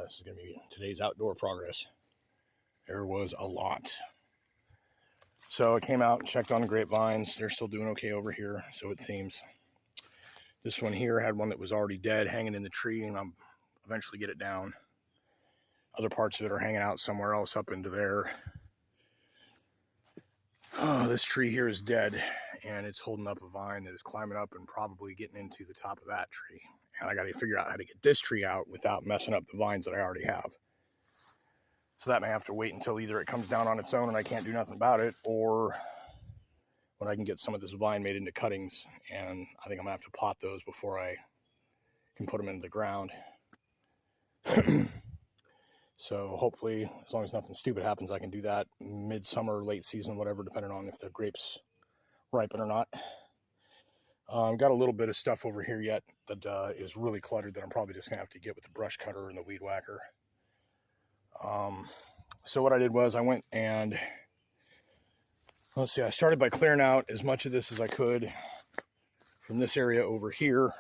This is going to be today's outdoor progress. There was a lot. So I came out and checked on the grapevines. They're still doing okay over here, so it seems. This one here had one that was already dead hanging in the tree, and I'll eventually get it down. Other parts of it are hanging out somewhere else up into there. Oh, this tree here is dead, and it's holding up a vine that is climbing up and probably getting into the top of that tree. And I got to figure out how to get this tree out without messing up the vines that I already have. So that may have to wait until either it comes down on its own and I can't do nothing about it, or when I can get some of this vine made into cuttings. And I think I'm going to have to pot those before I can put them into the ground. So hopefully, as long as nothing stupid happens, I can do that midsummer, late season, whatever, depending on if the grapes ripen or not. Got a little bit of stuff over here yet that is really cluttered that I'm probably just going to have to get with the brush cutter and the weed whacker. So what I did was I went and, let's see, I started by clearing out as much of this as I could from this area over here.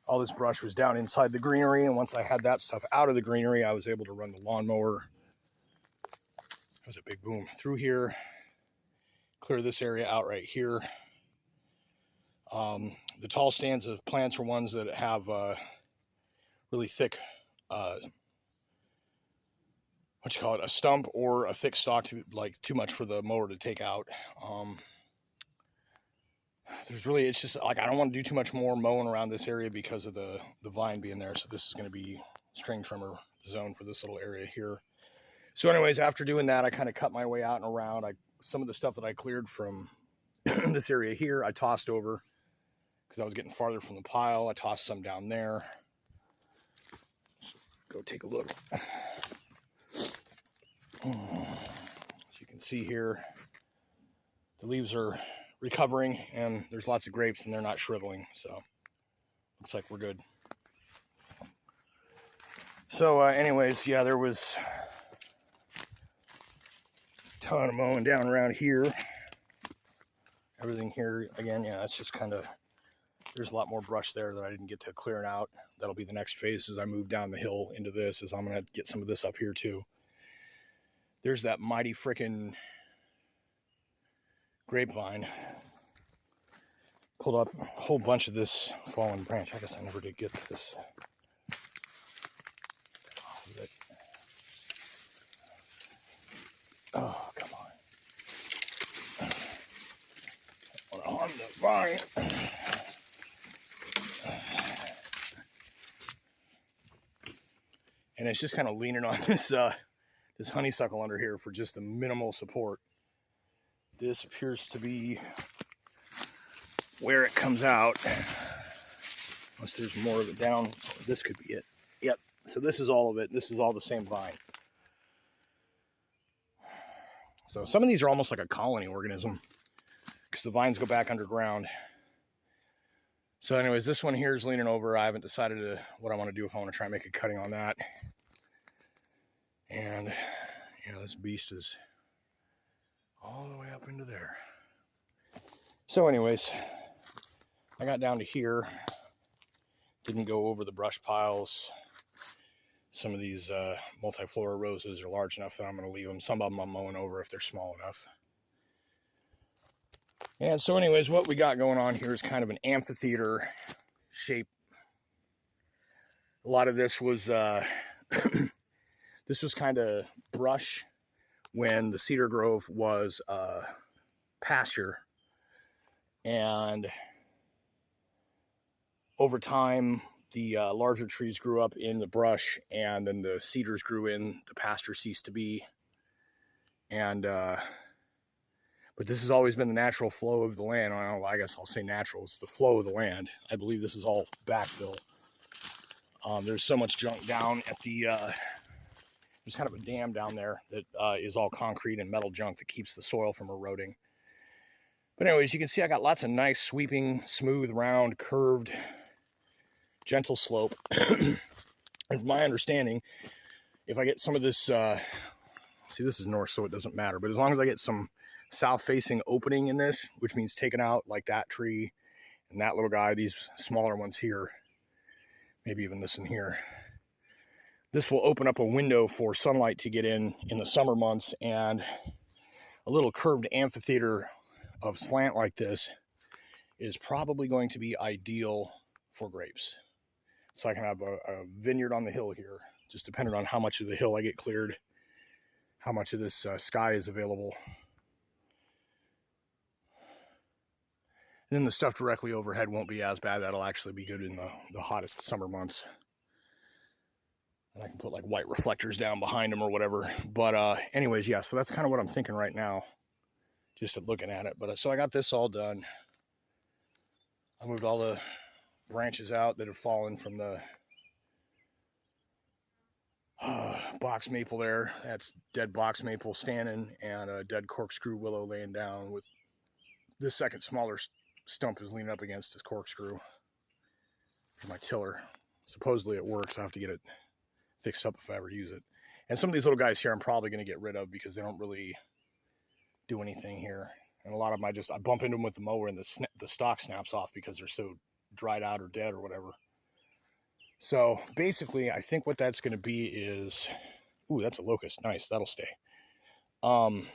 All this brush was down inside the greenery, and once I had that stuff out of the greenery, I was able to run the lawnmower. That was a big boom through here, clear this area out right here. The tall stands of plants are ones that have really thick, a stump or a thick stalk, too much for the mower to take out. It's just like I don't want to do too much more mowing around this area because of the vine being there. So this is going to be string trimmer zone for this little area here. So anyways, after doing that, I kind of cut my way out and around. Some of the stuff that I cleared from this area here, I tossed over because I was getting farther from the pile. I tossed some down there. So go take a look. As you can see here, the leaves are recovering and there's lots of grapes and they're not shriveling, so looks like we're good. So anyways, yeah, there was a ton of mowing down around here. Everything here, again, yeah, it's just kind of, there's a lot more brush there that I didn't get to clearing out. That'll be the next phase as I move down the hill into this, is I'm going to get some of this up here too. There's that mighty frickin' grapevine. Pulled up a whole bunch of this fallen branch. I guess I never did get this. Oh, come on. On the vine. And it's just kind of leaning on this this honeysuckle under here for just a minimal support. This appears to be where it comes out, unless there's more of it down. This could be it. Yep, so this is all of it. This is all the same vine. So some of these are almost like a colony organism because the vines go back underground. So anyways, this one here is leaning over. I haven't decided what I want to do, if I want to try and make a cutting on that. And this beast is all the way up into there. So anyways, I got down to here, didn't go over the brush piles. Some of these multiflora roses are large enough that I'm going to leave them. Some of them I'm mowing over if they're small enough. And so anyways, what we got going on here is kind of an amphitheater shape. A lot of this was this was kind of brush when the cedar grove was pasture. And over time, the larger trees grew up in the brush, and then the cedars grew in, the pasture ceased to be. And but this has always been the natural flow of the land. I guess I'll say natural. It's the flow of the land. I believe this is all backfill. There's so much junk down at the, there's kind of a dam down there that is all concrete and metal junk that keeps the soil from eroding. But anyways, you can see I got lots of nice, sweeping, smooth, round, curved, gentle slope. And from my understanding, if I get some of this, see, this is north, so it doesn't matter. But as long as I get some south-facing opening in this, which means taking out like that tree and that little guy, these smaller ones here, maybe even this in here. this will open up a window for sunlight to get in the summer months, and a little curved amphitheater of slant like this is probably going to be ideal for grapes. So I can have a vineyard on the hill here, just depending on how much of the hill I get cleared, how much of this sky is available. And then the stuff directly overhead won't be as bad. That'll actually be good in the hottest summer months. And I can put like white reflectors down behind them or whatever. But anyways, yeah, so that's kind of what I'm thinking right now, just at looking at it. But so I got this all done. I moved all the branches out that have fallen from the box maple there. That's dead box maple standing, and a dead corkscrew willow laying down, with this second smaller stump is leaning up against this corkscrew for my tiller. Supposedly it works. I have to get it fixed up if I ever use it. And some of these little guys here I'm probably going to get rid of because they don't really do anything here. And a lot of them I bump into them with the mower and the stalk snaps off because they're so dried out or dead or whatever. So basically I think what that's going to be is, ooh, that's a locust. Nice, that'll stay. Lucky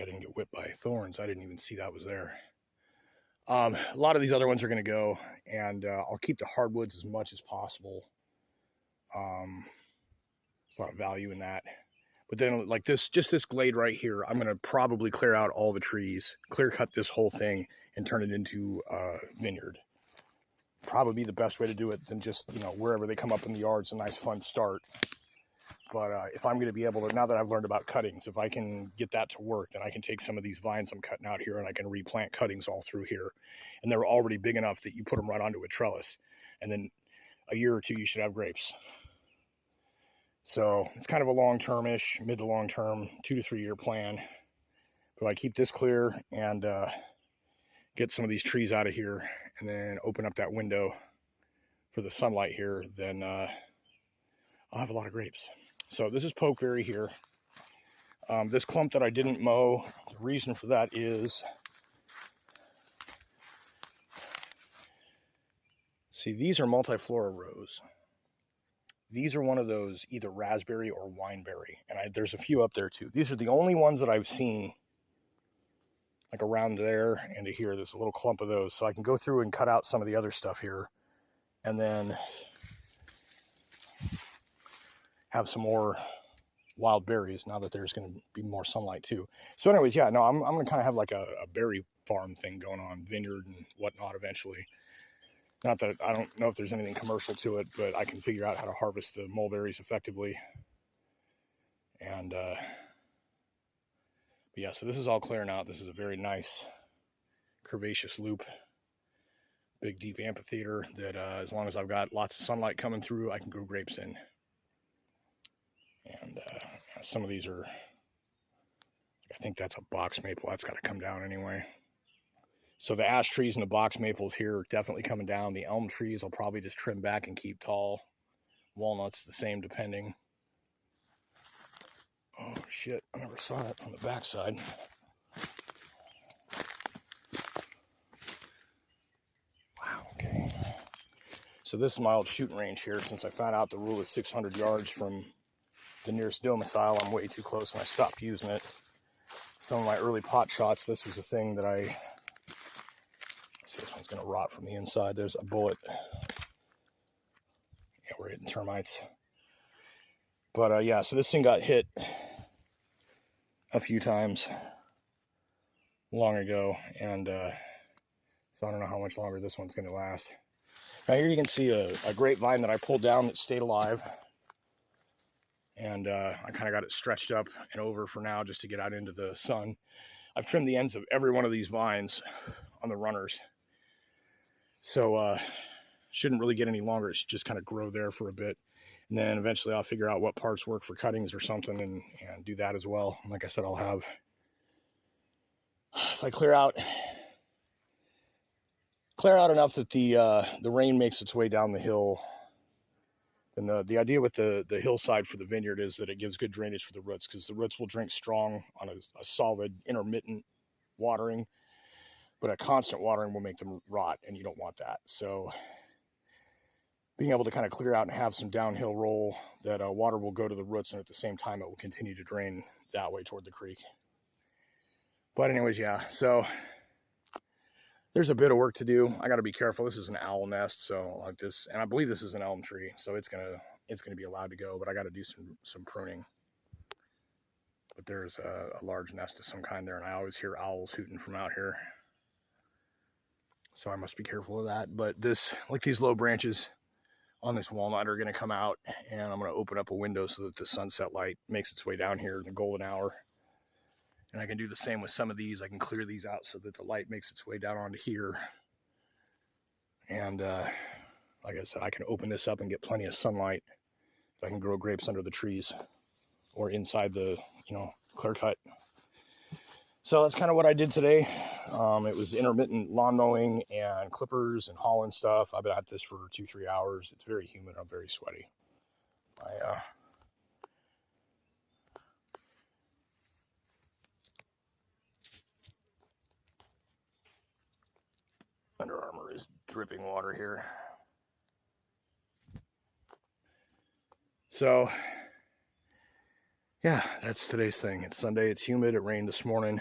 I didn't get whipped by thorns. I didn't even see that was there. A lot of these other ones are going to go, and I'll keep the hardwoods as much as possible. There's a lot of value in that. But then like this, just this glade right here, I'm going to probably clear out all the trees, clear cut this whole thing, and turn it into a vineyard. Probably be the best way to do it than just, wherever they come up in the yard's a nice fun start. But if I'm going to be able to, now that I've learned about cuttings, if I can get that to work, then I can take some of these vines I'm cutting out here and I can replant cuttings all through here. And they're already big enough that you put them right onto a trellis. And then a year or two, you should have grapes. So it's kind of a long-term-ish, mid to long-term, 2 to 3 year plan. But I keep this clear and get some of these trees out of here and then open up that window for the sunlight here, then I'll have a lot of grapes. So this is pokeberry here. This clump that I didn't mow, the reason for that is, see, these are multiflora rows. These are one of those either raspberry or wineberry, and there's a few up there too. These are the only ones that I've seen like around there and to here. There's a little clump of those, so I can go through and cut out some of the other stuff here and then have some more wild berries now that there's going to be more sunlight too. So anyways, yeah, no, I'm going to kind of have like a berry farm thing going on, vineyard and whatnot eventually. Not that I don't know if there's anything commercial to it, but I can figure out how to harvest the mulberries effectively. And but yeah, so this is all clearing out. This is a very nice curvaceous loop, big deep amphitheater that as long as I've got lots of sunlight coming through, I can grow grapes in. And some of these are, I think that's a box maple. That's got to come down anyway. So the ash trees and the box maples here are definitely coming down. The elm trees I'll probably just trim back and keep tall. Walnuts the same, depending. Oh shit, I never saw that from the backside. Wow, okay. So this is my old shooting range here. Since I found out the rule is 600 yards from the nearest domicile, I'm way too close and I stopped using it. Some of my early pot shots, this was a thing that let's see, this one's gonna rot from the inside. There's a bullet. Yeah, we're hitting termites. But yeah, so this thing got hit a few times long ago, and so I don't know how much longer this one's gonna last. Now here you can see a grapevine that I pulled down that stayed alive. And I kind of got it stretched up and over for now just to get out into the sun. I've trimmed the ends of every one of these vines on the runners. So shouldn't really get any longer. It should just kind of grow there for a bit. And then eventually I'll figure out what parts work for cuttings or something and do that as well. And like I said, I'll have, if I clear out enough that the rain makes its way down the hill. And the idea with the hillside for the vineyard is that it gives good drainage for the roots, because the roots will drink strong on a solid, intermittent watering, but a constant watering will make them rot, and you don't want that. So being able to kind of clear out and have some downhill roll that water will go to the roots, and at the same time it will continue to drain that way toward the creek. But anyways, yeah, so there's a bit of work to do. I got to be careful. This is an owl nest, so like this, and I believe this is an elm tree, so it's gonna be allowed to go, but I got to do some pruning. But there's a large nest of some kind there, and I always hear owls hooting from out here, so I must be careful of that. But this, like these low branches on this walnut are going to come out, and I'm going to open up a window so that the sunset light makes its way down here in the golden hour. And I can do the same with some of these. I can clear these out so that the light makes its way down onto here. And like I said, I can open this up and get plenty of sunlight. I can grow grapes under the trees or inside the, clear cut. So that's kind of what I did today. It was intermittent lawn mowing and clippers and hauling stuff. I've been at this for 2-3 hours. It's very humid. I'm very sweaty. Under Armour is dripping water here. So, yeah, that's today's thing. It's Sunday. It's humid. It rained this morning.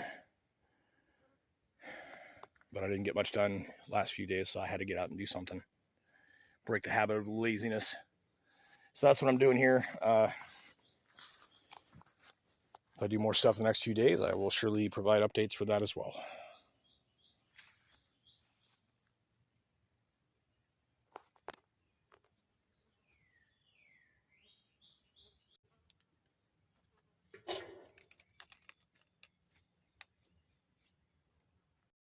But I didn't get much done last few days, so I had to get out and do something. Break the habit of laziness. So that's what I'm doing here. If I do more stuff the next few days, I will surely provide updates for that as well.